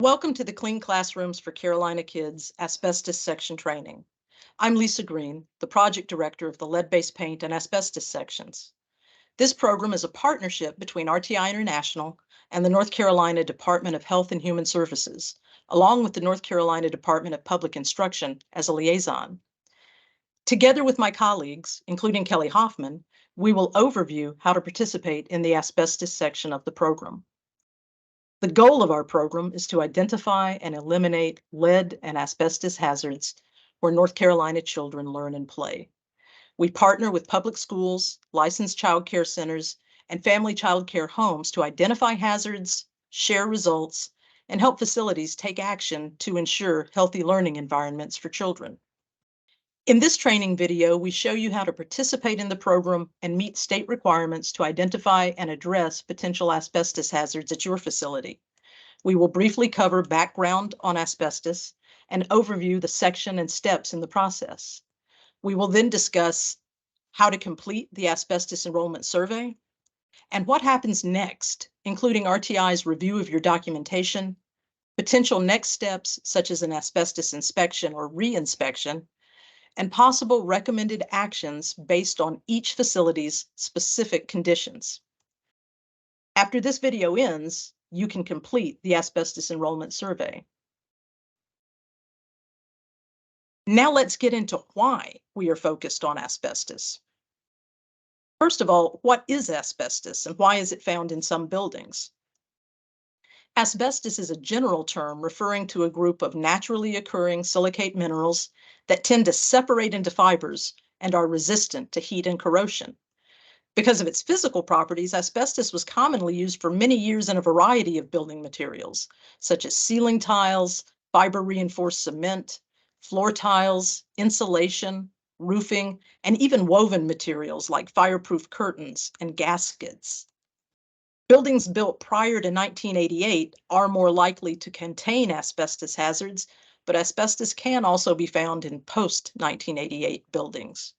Welcome to the Clean Classrooms for Carolina Kids Asbestos Section Training. I'm Lisa Green, the project director of the lead-based paint and asbestos sections. This program is a partnership between RTI International and the North Carolina Department of Health and Human Services, along with the North Carolina Department of Public Instruction as a liaison. Together with my colleagues, including Kelly Hoffman, we will overview how to participate in the asbestos section of the program. The goal of our program is to identify and eliminate lead and asbestos hazards where North Carolina children learn and play. We partner with public schools, licensed child care centers, and family child care homes to identify hazards, share results, and help facilities take action to ensure healthy learning environments for children. In this training video, we show you how to participate in the program and meet state requirements to identify and address potential asbestos hazards at your facility. We will briefly cover background on asbestos and overview the section and steps in the process. We will then discuss how to complete the asbestos enrollment survey and what happens next, including RTI's review of your documentation, potential next steps such as an asbestos inspection or re-inspection, and possible recommended actions based on each facility's specific conditions. After this video ends, you can complete the asbestos enrollment survey. Now let's get into why we are focused on asbestos. First of all, what is asbestos and why is it found in some buildings? Asbestos is a general term referring to a group of naturally occurring silicate minerals that tend to separate into fibers and are resistant to heat and corrosion. Because of its physical properties, asbestos was commonly used for many years in a variety of building materials, such as ceiling tiles, fiber-reinforced cement, floor tiles, insulation, roofing, and even woven materials like fireproof curtains and gaskets. Buildings built prior to 1988 are more likely to contain asbestos hazards, but asbestos can also be found in post-1988 buildings.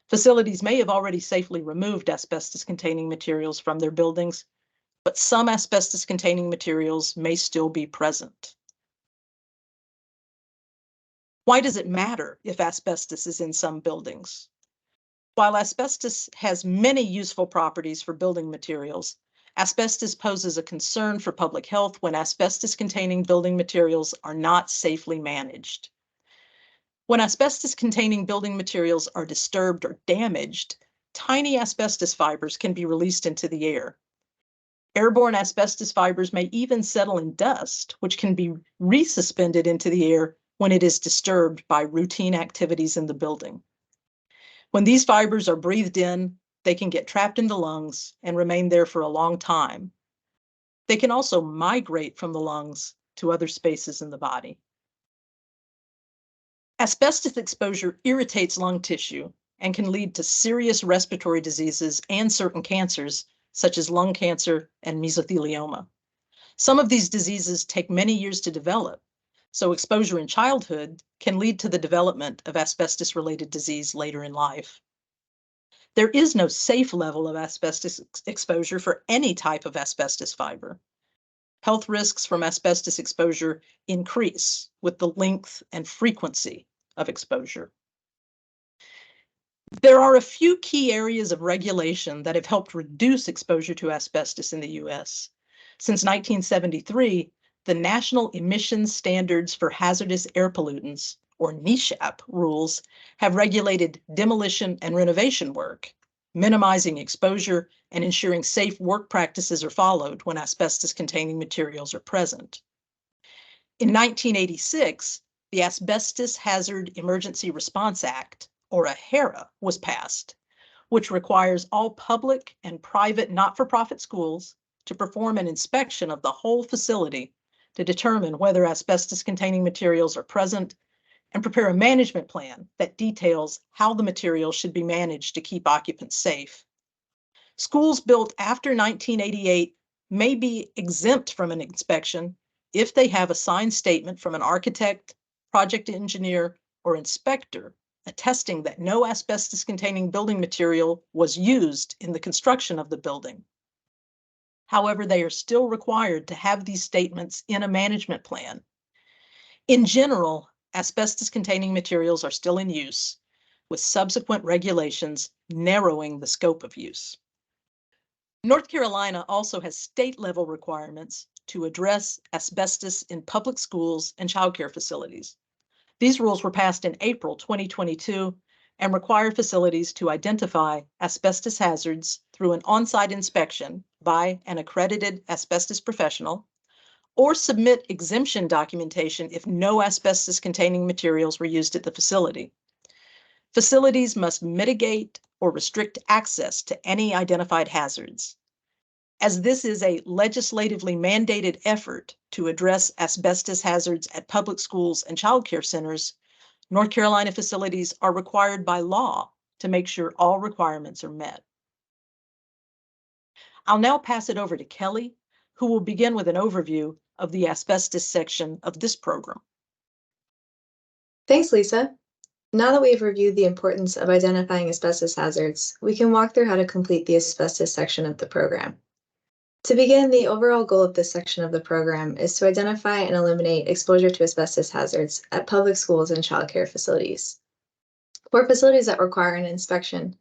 Facilities may have already safely removed asbestos-containing materials from their buildings, but some asbestos-containing materials may still be present. Why does it matter if asbestos is in some buildings? While asbestos has many useful properties for building materials, asbestos poses a concern for public health when asbestos-containing building materials are not safely managed. When asbestos-containing building materials are disturbed or damaged, tiny asbestos fibers can be released into the air. Airborne asbestos fibers may even settle in dust, which can be resuspended into the air when it is disturbed by routine activities in the building. When these fibers are breathed in, they can get trapped in the lungs and remain there for a long time. They can also migrate from the lungs to other spaces in the body. Asbestos exposure irritates lung tissue and can lead to serious respiratory diseases and certain cancers, such as lung cancer and mesothelioma. Some of these diseases take many years to develop, so exposure in childhood can lead to the development of asbestos-related disease later in life. There is no safe level of asbestos exposure for any type of asbestos fiber. Health risks from asbestos exposure increase with the length and frequency of exposure. There are a few key areas of regulation that have helped reduce exposure to asbestos in the U.S. Since 1973, the National Emissions Standards for Hazardous Air Pollutants, or NESHAP rules, have regulated demolition and renovation work, minimizing exposure and ensuring safe work practices are followed when asbestos-containing materials are present. In 1986, the Asbestos Hazard Emergency Response Act, or AHERA, was passed, which requires all public and private not-for-profit schools to perform an inspection of the whole facility to determine whether asbestos-containing materials are present and prepare a management plan that details how the materials should be managed to keep occupants safe. Schools built after 1988 may be exempt from an inspection if they have a signed statement from an architect, project engineer, or inspector attesting that no asbestos-containing building material was used in the construction of the building. However, they are still required to have these statements in a management plan. In general, asbestos-containing materials are still in use, with subsequent regulations narrowing the scope of use. North Carolina also has state-level requirements to address asbestos in public schools and childcare facilities. These rules were passed in April 2022 and require facilities to identify asbestos hazards through an on-site inspection by an accredited asbestos professional, or submit exemption documentation if no asbestos-containing materials were used at the facility. Facilities must mitigate or restrict access to any identified hazards. As this is a legislatively mandated effort to address asbestos hazards at public schools and childcare centers, North Carolina facilities are required by law to make sure all requirements are met. I'll now pass it over to Kelly, who will begin with an overview of the asbestos section of this program. Thanks, Lisa. Now that we've reviewed the importance of identifying asbestos hazards, we can walk through how to complete the asbestos section of the program. To begin, the overall goal of this section of the program is to identify and eliminate exposure to asbestos hazards at public schools and childcare facilities. For facilities that require an inspection,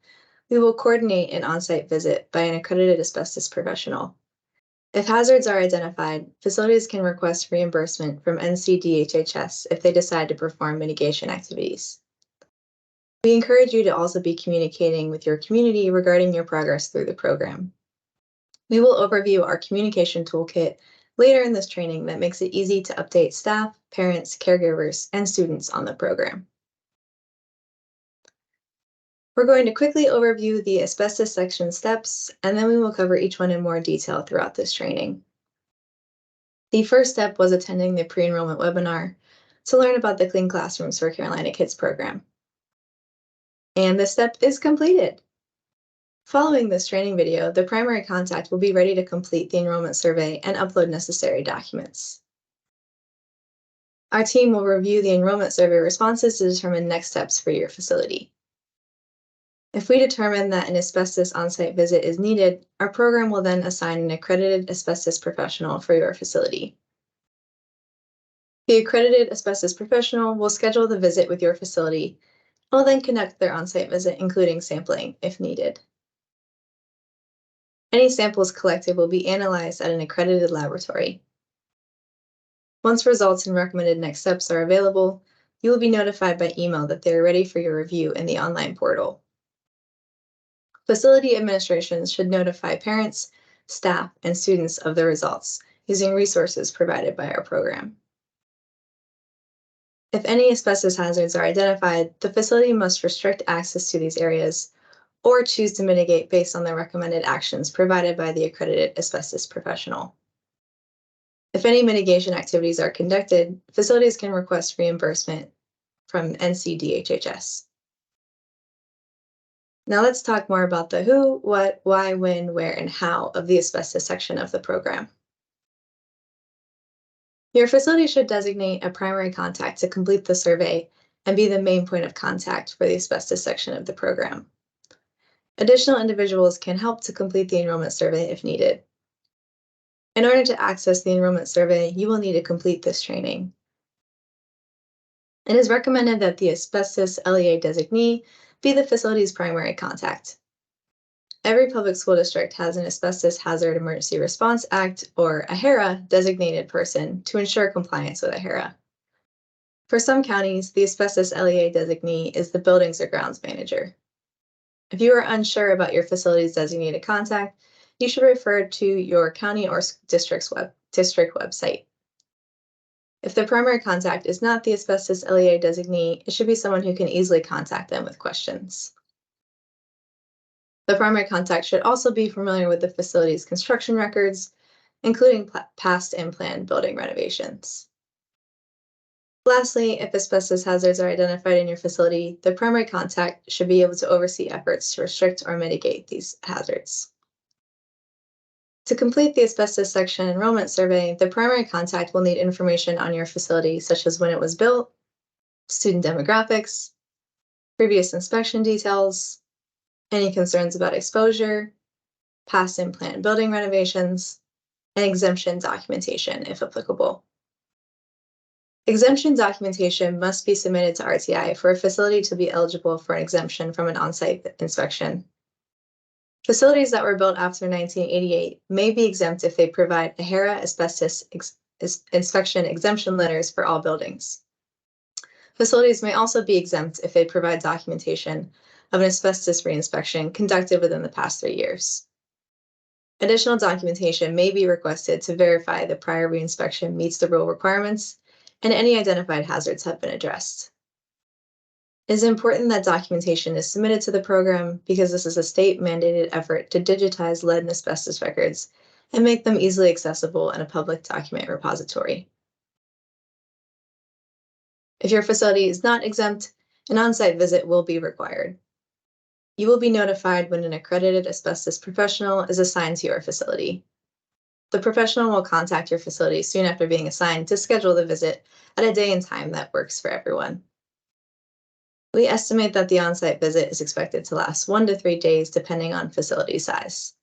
we will coordinate an on-site visit by an accredited asbestos professional. If hazards are identified, facilities can request reimbursement from NCDHHS if they decide to perform mitigation activities. We encourage you to also be communicating with your community regarding your progress through the program. We will overview our communication toolkit later in this training that makes it easy to update staff, parents, caregivers, and students on the program. We're going to quickly overview the asbestos section steps, and then we will cover each one in more detail throughout this training. The first step was attending the pre-enrollment webinar to learn about the Clean Classrooms for Carolina Kids program. And this step is completed. Following this training video, the primary contact will be ready to complete the enrollment survey and upload necessary documents. Our team will review the enrollment survey responses to determine next steps for your facility. If we determine that an asbestos on-site visit is needed, our program will then assign an accredited asbestos professional for your facility. The accredited asbestos professional will schedule the visit with your facility and will then conduct their on-site visit, including sampling if needed. Any samples collected will be analyzed at an accredited laboratory. Once results and recommended next steps are available, you will be notified by email that they are ready for your review in the online portal. Facility administrations should notify parents, staff, and students of the results using resources provided by our program. If any asbestos hazards are identified, the facility must restrict access to these areas or choose to mitigate based on the recommended actions provided by the accredited asbestos professional. If any mitigation activities are conducted, facilities can request reimbursement from NCDHHS. Now let's talk more about the who, what, why, when, where, and how of the asbestos section of the program. Your facility should designate a primary contact to complete the survey and be the main point of contact for the asbestos section of the program. Additional individuals can help to complete the enrollment survey if needed. In order to access the enrollment survey, you will need to complete this training. It is recommended that the asbestos LEA designee be the facility's primary contact. Every public school district has an Asbestos Hazard Emergency Response Act, or AHERA, designated person to ensure compliance with AHERA. For some counties, the asbestos LEA designee is the buildings or grounds manager. If you are unsure about your facility's designated contact, you should refer to your county or district website. If the primary contact is not the asbestos LEA designee, it should be someone who can easily contact them with questions. The primary contact should also be familiar with the facility's construction records, including past and planned building renovations. Lastly, if asbestos hazards are identified in your facility, the primary contact should be able to oversee efforts to restrict or mitigate these hazards. To complete the asbestos section enrollment survey, the primary contact will need information on your facility, such as when it was built, student demographics, previous inspection details, any concerns about exposure, past and planned building renovations, and exemption documentation, if applicable. Exemption documentation must be submitted to RTI for a facility to be eligible for an exemption from an on-site inspection. Facilities that were built after 1988 may be exempt if they provide AHERA asbestos inspection exemption letters for all buildings. Facilities may also be exempt if they provide documentation of an asbestos reinspection conducted within the past 3 years. Additional documentation may be requested to verify the prior reinspection meets the rule requirements and any identified hazards have been addressed. It is important that documentation is submitted to the program because this is a state-mandated effort to digitize lead and asbestos records and make them easily accessible in a public document repository. If your facility is not exempt, an on-site visit will be required. You will be notified when an accredited asbestos professional is assigned to your facility. The professional will contact your facility soon after being assigned to schedule the visit at a day and time that works for everyone. We estimate that the on-site visit is expected to last 1 to 3 days depending on facility size.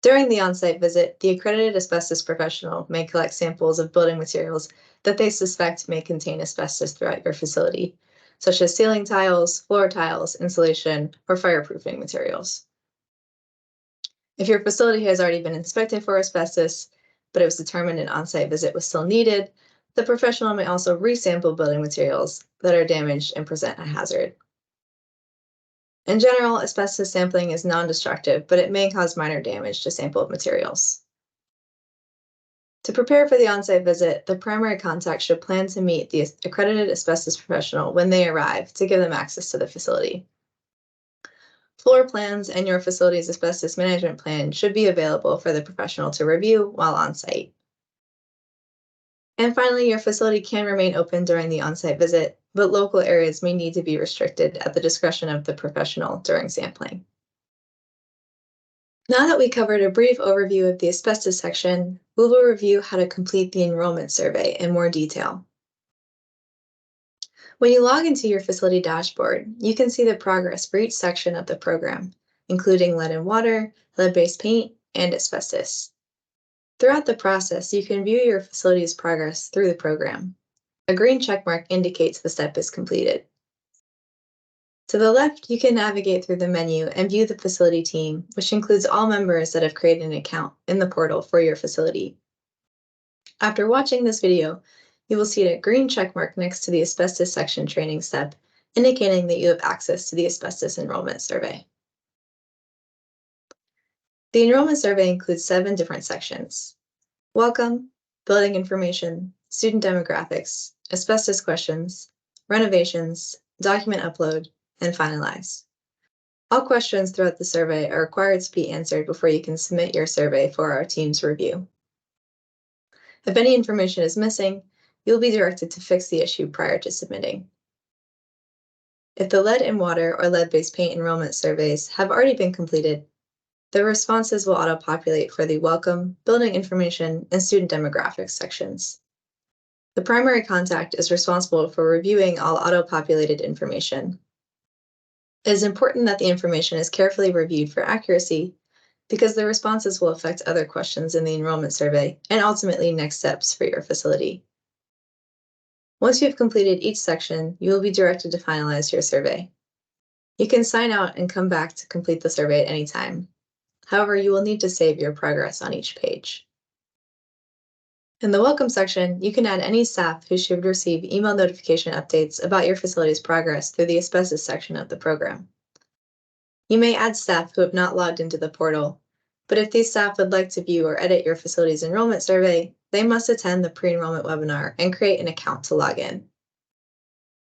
During the on-site visit, the accredited asbestos professional may collect samples of building materials that they suspect may contain asbestos throughout your facility, such as ceiling tiles, floor tiles, insulation, or fireproofing materials. If your facility has already been inspected for asbestos, but it was determined an on-site visit was still needed, the professional may also resample building materials that are damaged and present a hazard. In general, asbestos sampling is non-destructive, but it may cause minor damage to sampled materials. To prepare for the on-site visit, the primary contact should plan to meet the accredited asbestos professional when they arrive to give them access to the facility. Floor plans and your facility's asbestos management plan should be available for the professional to review while on site. And finally, your facility can remain open during the on-site visit, but local areas may need to be restricted at the discretion of the professional during sampling. Now that we covered a brief overview of the asbestos section, we will review how to complete the enrollment survey in more detail. When you log into your facility dashboard, you can see the progress for each section of the program, including lead and water, lead-based paint, and asbestos. Throughout the process, you can view your facility's progress through the program. A green checkmark indicates the step is completed. To the left, you can navigate through the menu and view the facility team, which includes all members that have created an account in the portal for your facility. After watching this video, you will see a green checkmark next to the asbestos section training step, indicating that you have access to the asbestos enrollment survey. The enrollment survey includes 7 different sections: welcome, building information, student demographics, asbestos questions, renovations, document upload, and finalize. All questions throughout the survey are required to be answered before you can submit your survey for our team's review. If any information is missing, you'll be directed to fix the issue prior to submitting. If the lead and water or lead-based paint enrollment surveys have already been completed, the responses will auto-populate for the welcome, building information, and student demographics sections. The primary contact is responsible for reviewing all auto-populated information. It is important that the information is carefully reviewed for accuracy because the responses will affect other questions in the enrollment survey and ultimately next steps for your facility. Once you have completed each section, you will be directed to finalize your survey. You can sign out and come back to complete the survey at any time. However, you will need to save your progress on each page. In the welcome section, you can add any staff who should receive email notification updates about your facility's progress through the asbestos section of the program. You may add staff who have not logged into the portal, but if these staff would like to view or edit your facility's enrollment survey, they must attend the pre-enrollment webinar and create an account to log in.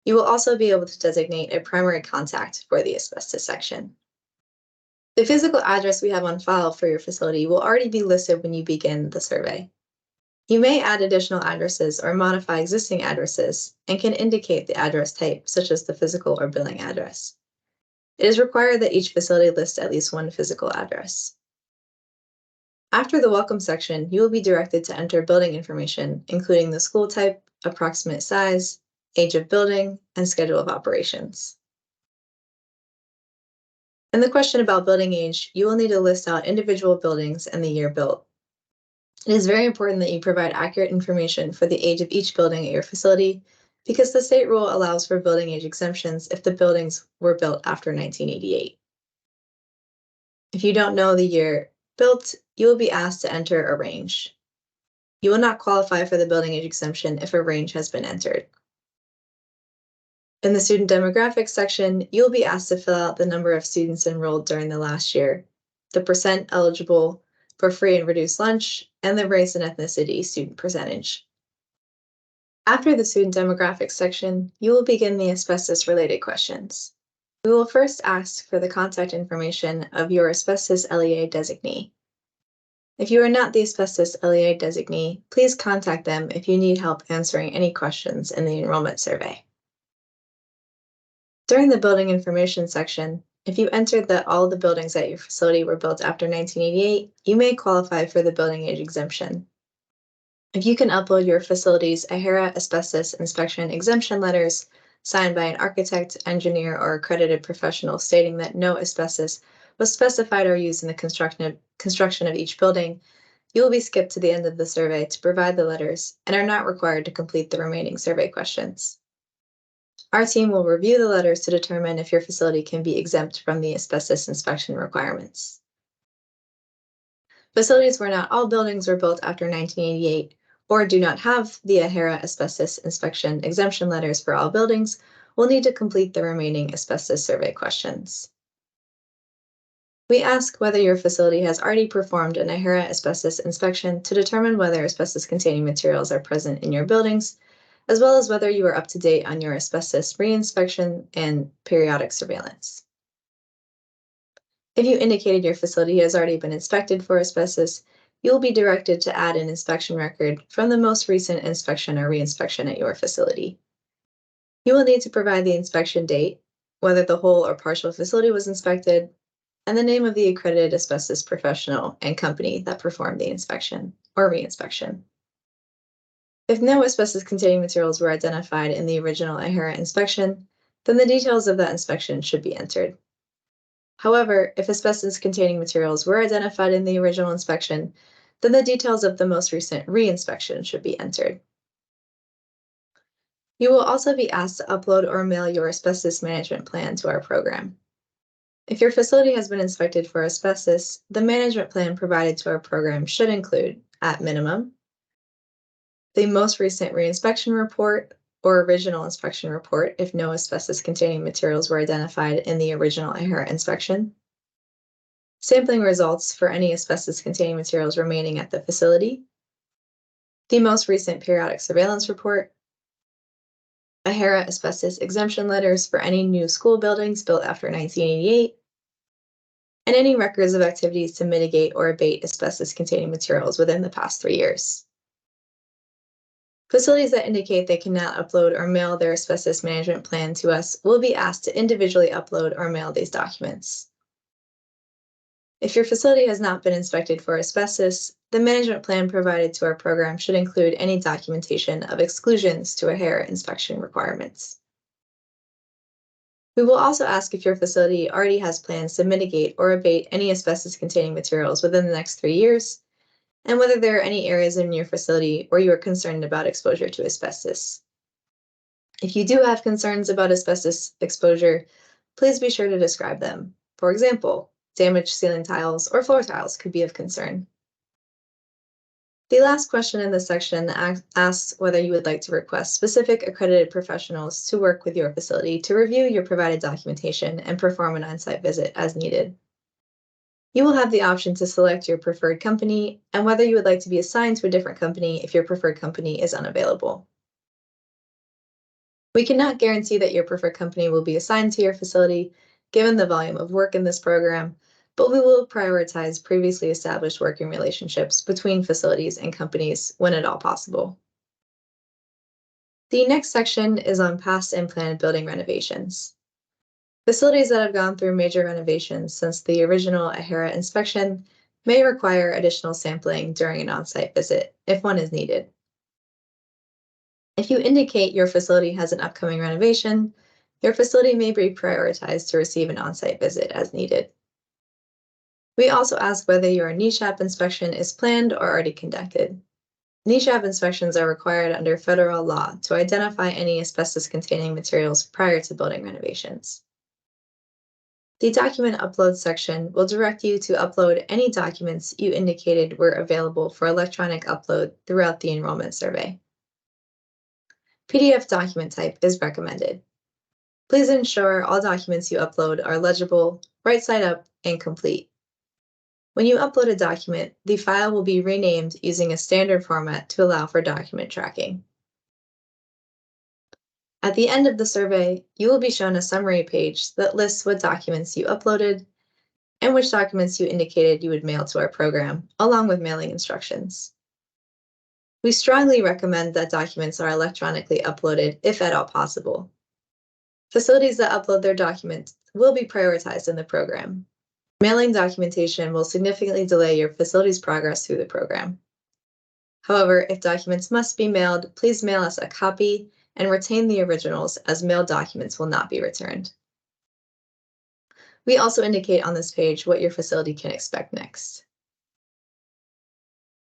You will also be able to designate a primary contact for the asbestos section. The physical address we have on file for your facility will already be listed when you begin the survey. You may add additional addresses or modify existing addresses and can indicate the address type, such as the physical or billing address. It is required that each facility list at least one physical address. After the welcome section, you will be directed to enter building information, including the school type, approximate size, age of building, and schedule of operations. In the question about building age, you will need to list out individual buildings and the year built. It is very important that you provide accurate information for the age of each building at your facility because the state rule allows for building age exemptions if the buildings were built after 1988. If you don't know the year built, you will be asked to enter a range. You will not qualify for the building age exemption if a range has been entered. In the student demographics section, you will be asked to fill out the number of students enrolled during the last year, the percent eligible for free and reduced lunch, and the race and ethnicity student percentage. After the student demographics section, you will begin the asbestos-related questions. We will first ask for the contact information of your asbestos LEA designee. If you are not the asbestos LEA designee, please contact them if you need help answering any questions in the enrollment survey. During the building information section, if you entered that all the buildings at your facility were built after 1988, you may qualify for the building age exemption. If you can upload your facility's AHERA asbestos inspection exemption letters signed by an architect, engineer, or accredited professional stating that no asbestos was specified or used in the construction of each building, you will be skipped to the end of the survey to provide the letters and are not required to complete the remaining survey questions. Our team will review the letters to determine if your facility can be exempt from the asbestos inspection requirements. Facilities where not all buildings were built after 1988 or do not have the AHERA asbestos inspection exemption letters for all buildings will need to complete the remaining asbestos survey questions. We ask whether your facility has already performed an AHERA asbestos inspection to determine whether asbestos-containing materials are present in your buildings, as well as whether you are up to date on your asbestos re-inspection and periodic surveillance. If you indicated your facility has already been inspected for asbestos, you will be directed to add an inspection record from the most recent inspection or re-inspection at your facility. You will need to provide the inspection date, whether the whole or partial facility was inspected, and the name of the accredited asbestos professional and company that performed the inspection or re-inspection. If no asbestos-containing materials were identified in the original AHERA inspection, then the details of that inspection should be entered. However, if asbestos-containing materials were identified in the original inspection, then the details of the most recent re-inspection should be entered. You will also be asked to upload or mail your asbestos management plan to our program. If your facility has been inspected for asbestos, the management plan provided to our program should include, at minimum, the most recent re-inspection report or original inspection report if no asbestos-containing materials were identified in the original AHERA inspection, sampling results for any asbestos-containing materials remaining at the facility, the most recent periodic surveillance report, AHERA asbestos exemption letters for any new school buildings built after 1988, and any records of activities to mitigate or abate asbestos-containing materials within the past 3 years. Facilities that indicate they cannot upload or mail their asbestos management plan to us will be asked to individually upload or mail these documents. If your facility has not been inspected for asbestos, the management plan provided to our program should include any documentation of exclusions to AHERA inspection requirements. We will also ask if your facility already has plans to mitigate or abate any asbestos-containing materials within the next 3 years, and whether there are any areas in your facility where you are concerned about exposure to asbestos. If you do have concerns about asbestos exposure, please be sure to describe them. For example, damaged ceiling tiles or floor tiles could be of concern. The last question in this section asks whether you would like to request specific accredited professionals to work with your facility to review your provided documentation and perform an on-site visit as needed. You will have the option to select your preferred company and whether you would like to be assigned to a different company if your preferred company is unavailable. We cannot guarantee that your preferred company will be assigned to your facility, given the volume of work in this program, but we will prioritize previously established working relationships between facilities and companies when at all possible. The next section is on past and planned building renovations. Facilities that have gone through major renovations since the original AHERA inspection may require additional sampling during an on-site visit if one is needed. If you indicate your facility has an upcoming renovation, Your facility may be prioritized to receive an on-site visit as needed. We also ask whether your NESHAP inspection is planned or already conducted. NESHAP inspections are required under federal law to identify any asbestos-containing materials prior to building renovations. The document upload section will direct you to upload any documents you indicated were available for electronic upload throughout the enrollment survey. PDF document type is recommended. Please ensure all documents you upload are legible, right side up, and complete. When you upload a document, the file will be renamed using a standard format to allow for document tracking. At the end of the survey, you will be shown a summary page that lists what documents you uploaded and which documents you indicated you would mail to our program, along with mailing instructions. We strongly recommend that documents are electronically uploaded if at all possible. Facilities that upload their documents will be prioritized in the program. Mailing documentation will significantly delay your facility's progress through the program. However, if documents must be mailed, please mail us a copy and retain the originals, as mailed documents will not be returned. We also indicate on this page what your facility can expect next.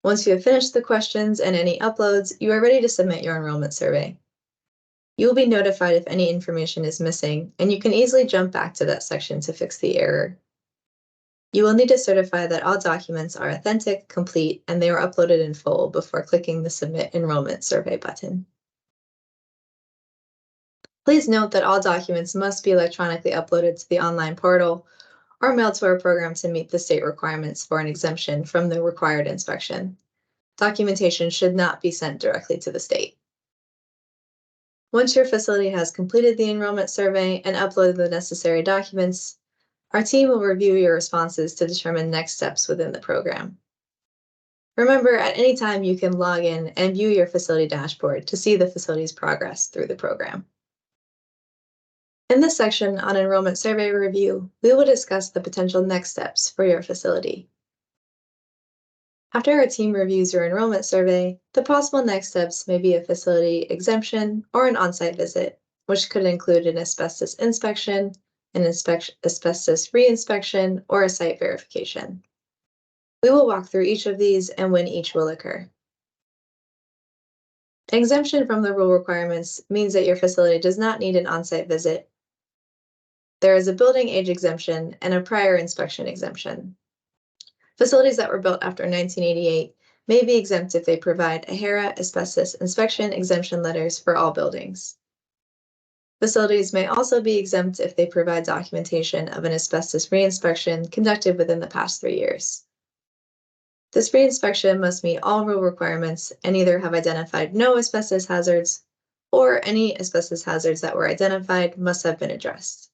Once you have finished the questions and any uploads, you are ready to submit your enrollment survey. You will be notified if any information is missing, and you can easily jump back to that section to fix the error. You will need to certify that all documents are authentic, complete, and they were uploaded in full before clicking the Submit Enrollment Survey button. Please note that all documents must be electronically uploaded to the online portal or mailed to our program to meet the state requirements for an exemption from the required inspection. Documentation should not be sent directly to the state. Once your facility has completed the enrollment survey and uploaded the necessary documents, our team will review your responses to determine next steps within the program. Remember, at any time you can log in and view your facility dashboard to see the facility's progress through the program. In this section on enrollment survey review, we will discuss the potential next steps for your facility. After our team reviews your enrollment survey, the possible next steps may be a facility exemption or an on-site visit, which could include an asbestos inspection, an asbestos re-inspection, or a site verification. We will walk through each of these and when each will occur. An exemption from the rule requirements means that your facility does not need an on-site visit. There is a building age exemption and a prior inspection exemption. Facilities that were built after 1988 may be exempt if they provide AHERA asbestos inspection exemption letters for all buildings. Facilities may also be exempt if they provide documentation of an asbestos re-inspection conducted within the past 3 years. This re-inspection must meet all rule requirements and either have identified no asbestos hazards or any asbestos hazards that were identified must have been addressed.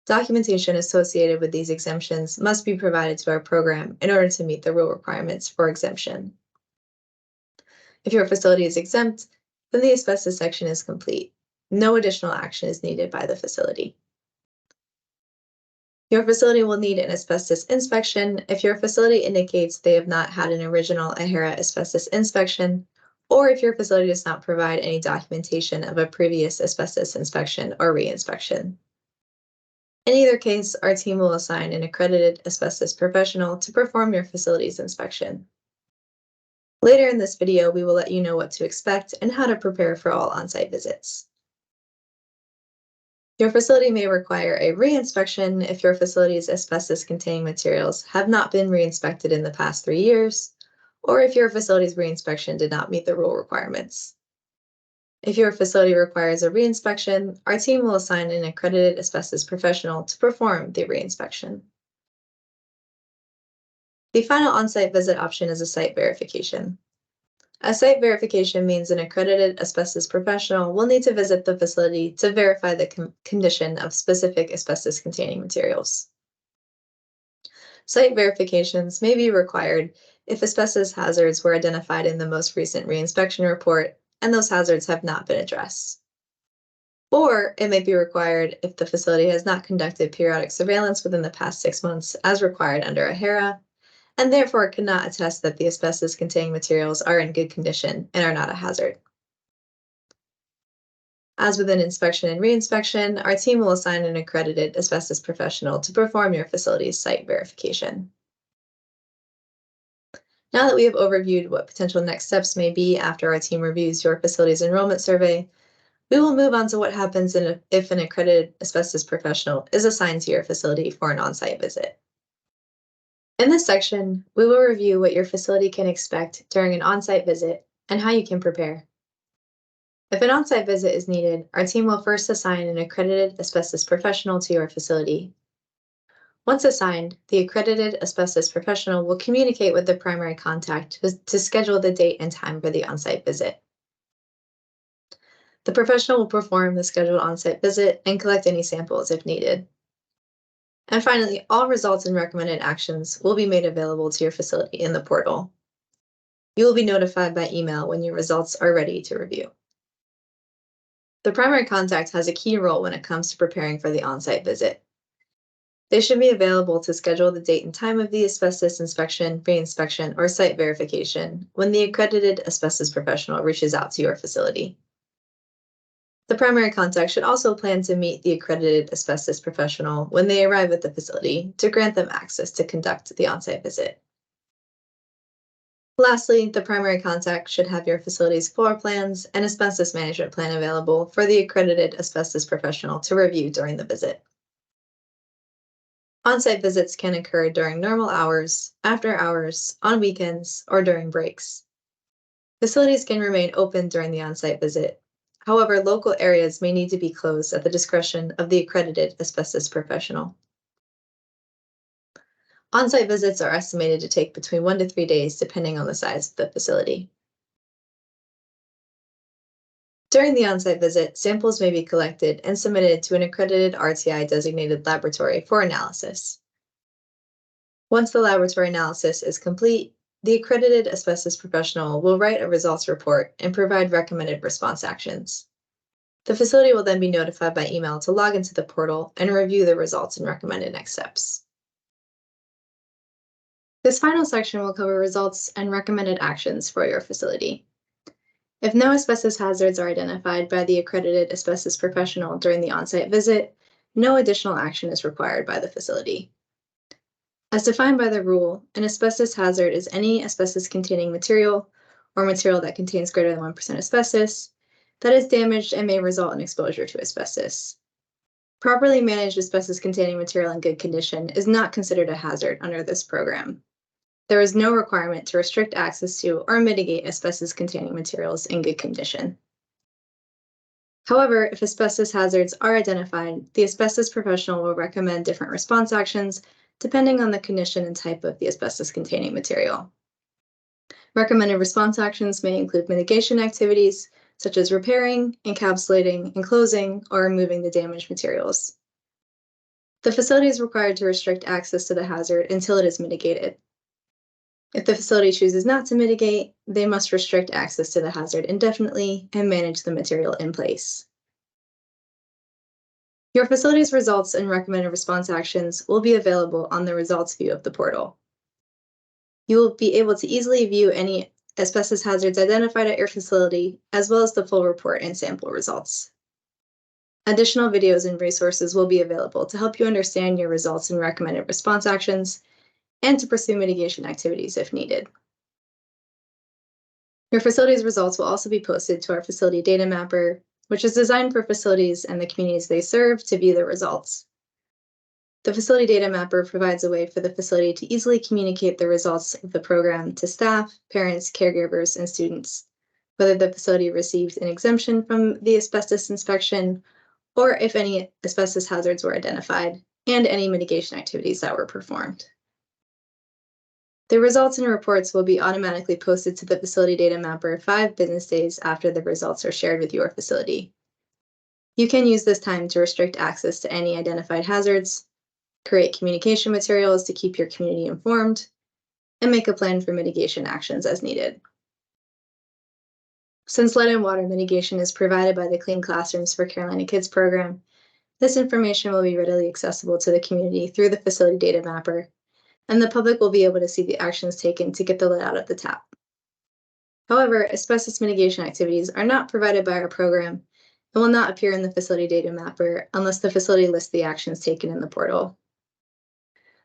Documentation associated with these exemptions must be provided to our program in order to meet the rule requirements for exemption. If your facility is exempt, then the asbestos section is complete. No additional action is needed by the facility. Your facility will need an asbestos inspection if your facility indicates they have not had an original AHERA asbestos inspection, or if your facility does not provide any documentation of a previous asbestos inspection or re-inspection. In either case, our team will assign an accredited asbestos professional to perform your facility's inspection. Later in this video, we will let you know what to expect and how to prepare for all on-site visits. Your facility may require a re-inspection if your facility's asbestos-containing materials have not been re-inspected in the past 3 years, or if your facility's re-inspection did not meet the rule requirements. If your facility requires a re-inspection, our team will assign an accredited asbestos professional to perform the re-inspection. The final on-site visit option is a site verification. A site verification means an accredited asbestos professional will need to visit the facility to verify the condition of specific asbestos-containing materials. Site verifications may be required if asbestos hazards were identified in the most recent re-inspection report and those hazards have not been addressed. Or it may be required if the facility has not conducted periodic surveillance within the past 6 months as required under AHERA, and therefore cannot attest that the asbestos-containing materials are in good condition and are not a hazard. As with an inspection and reinspection, our team will assign an accredited asbestos professional to perform your facility's site verification. Now that we have overviewed what potential next steps may be after our team reviews your facility's enrollment survey, we will move on to what happens if an accredited asbestos professional is assigned to your facility for an on-site visit. In this section, we will review what your facility can expect during an on-site visit and how you can prepare. If an on-site visit is needed, our team will first assign an accredited asbestos professional to your facility. Once assigned, the accredited asbestos professional will communicate with the primary contact to schedule the date and time for the on-site visit. The professional will perform the scheduled on-site visit and collect any samples if needed. And finally, all results and recommended actions will be made available to your facility in the portal. You will be notified by email when your results are ready to review. The primary contact has a key role when it comes to preparing for the on-site visit. They should be available to schedule the date and time of the asbestos inspection, re-inspection, or site verification when the accredited asbestos professional reaches out to your facility. The primary contact should also plan to meet the accredited asbestos professional when they arrive at the facility to grant them access to conduct the on-site visit. Lastly, the primary contact should have your facility's floor plans and asbestos management plan available for the accredited asbestos professional to review during the visit. On-site visits can occur during normal hours, after hours, on weekends, or during breaks. Facilities can remain open during the on-site visit. However, local areas may need to be closed at the discretion of the accredited asbestos professional. On-site visits are estimated to take between 1 to 3 days, depending on the size of the facility. During the on-site visit, samples may be collected and submitted to an accredited RTI-designated laboratory for analysis. Once the laboratory analysis is complete, the accredited asbestos professional will write a results report and provide recommended response actions. The facility will then be notified by email to log into the portal and review the results and recommended next steps. This final section will cover results and recommended actions for your facility. If no asbestos hazards are identified by the accredited asbestos professional during the on-site visit, no additional action is required by the facility. As defined by the rule, an asbestos hazard is any asbestos-containing material or material that contains greater than 1% asbestos that is damaged and may result in exposure to asbestos. Properly managed asbestos-containing material in good condition is not considered a hazard under this program. There is no requirement to restrict access to or mitigate asbestos-containing materials in good condition. However, if asbestos hazards are identified, the asbestos professional will recommend different response actions depending on the condition and type of the asbestos-containing material. Recommended response actions may include mitigation activities, such as repairing, encapsulating, enclosing, or removing the damaged materials. The facility is required to restrict access to the hazard until it is mitigated. If the facility chooses not to mitigate, they must restrict access to the hazard indefinitely and manage the material in place. Your facility's results and recommended response actions will be available on the results view of the portal. You will be able to easily view any asbestos hazards identified at your facility, as well as the full report and sample results. Additional videos and resources will be available to help you understand your results and recommended response actions, and to pursue mitigation activities if needed. Your facility's results will also be posted to our facility data mapper, which is designed for facilities and the communities they serve to view the results. The facility data mapper provides a way for the facility to easily communicate the results of the program to staff, parents, caregivers, and students, whether the facility received an exemption from the asbestos inspection or if any asbestos hazards were identified, and any mitigation activities that were performed. The results and reports will be automatically posted to the facility data mapper 5 business days after the results are shared with your facility. You can use this time to restrict access to any identified hazards, create communication materials to keep your community informed, and make a plan for mitigation actions as needed. Since lead and water mitigation is provided by the Clean Classrooms for Carolina Kids program, this information will be readily accessible to the community through the facility data mapper, and the public will be able to see the actions taken to get the lead out of the tap. However, asbestos mitigation activities are not provided by our program It will not appear in the facility data mapper unless the facility lists the actions taken in the portal.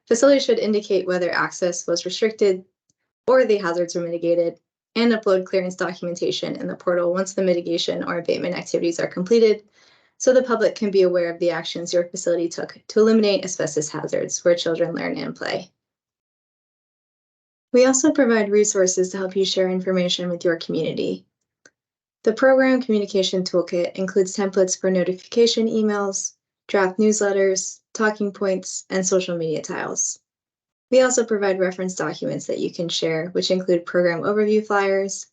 Facilities should indicate whether access was restricted or the hazards were mitigated, and upload clearance documentation in the portal once the mitigation or abatement activities are completed, so the public can be aware of the actions your facility took to eliminate asbestos hazards where children learn and play. We also provide resources to help you share information with your community. The Program Communication Toolkit includes templates for notification emails, draft newsletters, talking points, and social media tiles. We also provide reference documents that you can share, which include program overview flyers,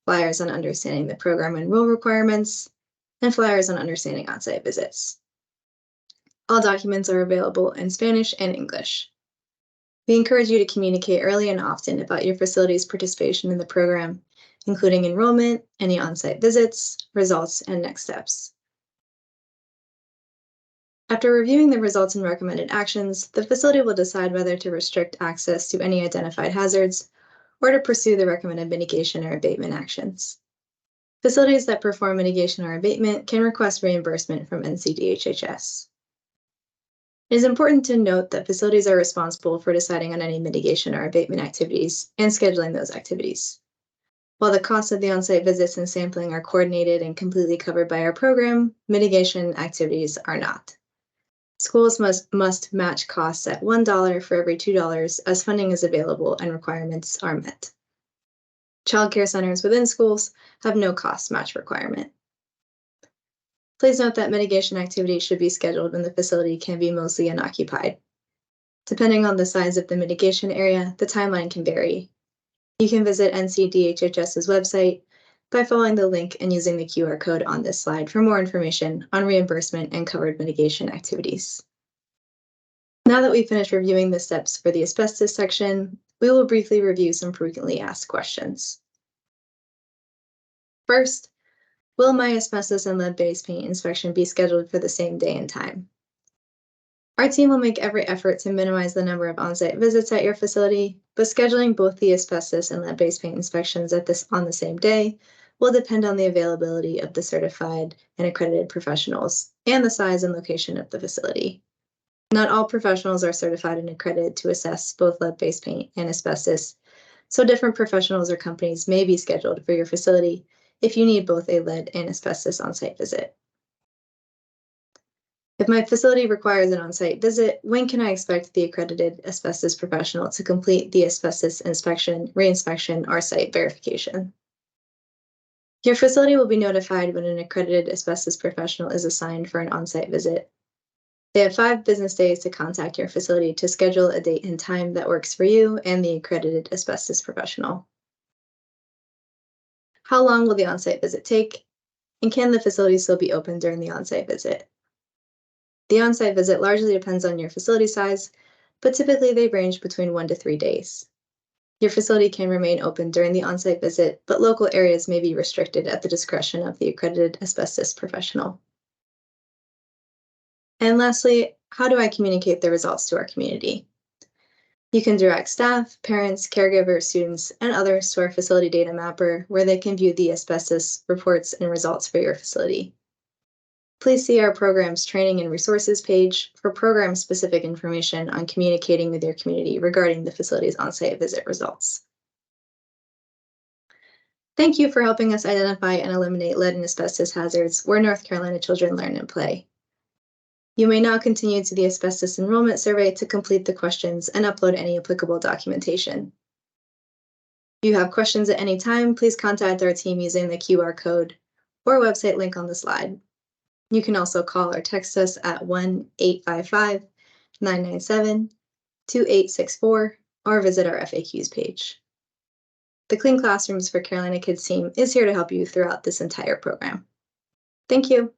flyers on understanding the program and rule requirements, and flyers on understanding on-site visits. All documents are available in Spanish and English. We encourage you to communicate early and often about your facility's participation in the program, including enrollment, any on-site visits, results, and next steps. After reviewing the results and recommended actions, the facility will decide whether to restrict access to any identified hazards or to pursue the recommended mitigation or abatement actions. Facilities that perform mitigation or abatement can request reimbursement from NCDHHS. It is important to note that facilities are responsible for deciding on any mitigation or abatement activities and scheduling those activities. While the costs of the on-site visits and sampling are coordinated and completely covered by our program, mitigation activities are not. Schools must match costs at $1 for every $2 as funding is available and requirements are met. Child care centers within schools have no cost match requirement. Please note that mitigation activities should be scheduled when the facility can be mostly unoccupied. Depending on the size of the mitigation area, the timeline can vary. You can visit NCDHHS's website by following the link and using the QR code on this slide for more information on reimbursement and covered mitigation activities. Now that we've finished reviewing the steps for the asbestos section, we will briefly review some frequently asked questions. First, will my asbestos and lead-based paint inspection be scheduled for the same day and time? Our team will make every effort to minimize the number of on-site visits at your facility, but scheduling both the asbestos and lead-based paint inspections on the same day will depend on the availability of the certified and accredited professionals and the size and location of the facility. Not all professionals are certified and accredited to assess both lead-based paint and asbestos, so different professionals or companies may be scheduled for your facility if you need both a lead and asbestos on-site visit. If my facility requires an on-site visit, when can I expect the accredited asbestos professional to complete the asbestos inspection, reinspection, or site verification? Your facility will be notified when an accredited asbestos professional is assigned for an on-site visit. They have 5 business days to contact your facility to schedule a date and time that works for you and the accredited asbestos professional. How long will the on-site visit take? And can the facility still be open during the on-site visit? The on-site visit largely depends on your facility size, but typically they range between 1 to 3 days. Your facility can remain open during the on-site visit, but local areas may be restricted at the discretion of the accredited asbestos professional. And lastly, how do I communicate the results to our community? You can direct staff, parents, caregivers, students, and others to our facility data mapper where they can view the asbestos reports and results for your facility. Please see our program's training and resources page for program-specific information on communicating with your community regarding the facility's on-site visit results. Thank you for helping us identify and eliminate lead and asbestos hazards where North Carolina children learn and play. You may now continue to the asbestos enrollment survey to complete the questions and upload any applicable documentation. If you have questions at any time, please contact our team using the QR code or website link on the slide. You can also call or text us at 1-855-997-2864 or visit our FAQs page. The Clean Classrooms for Carolina Kids team is here to help you throughout this entire program. Thank you.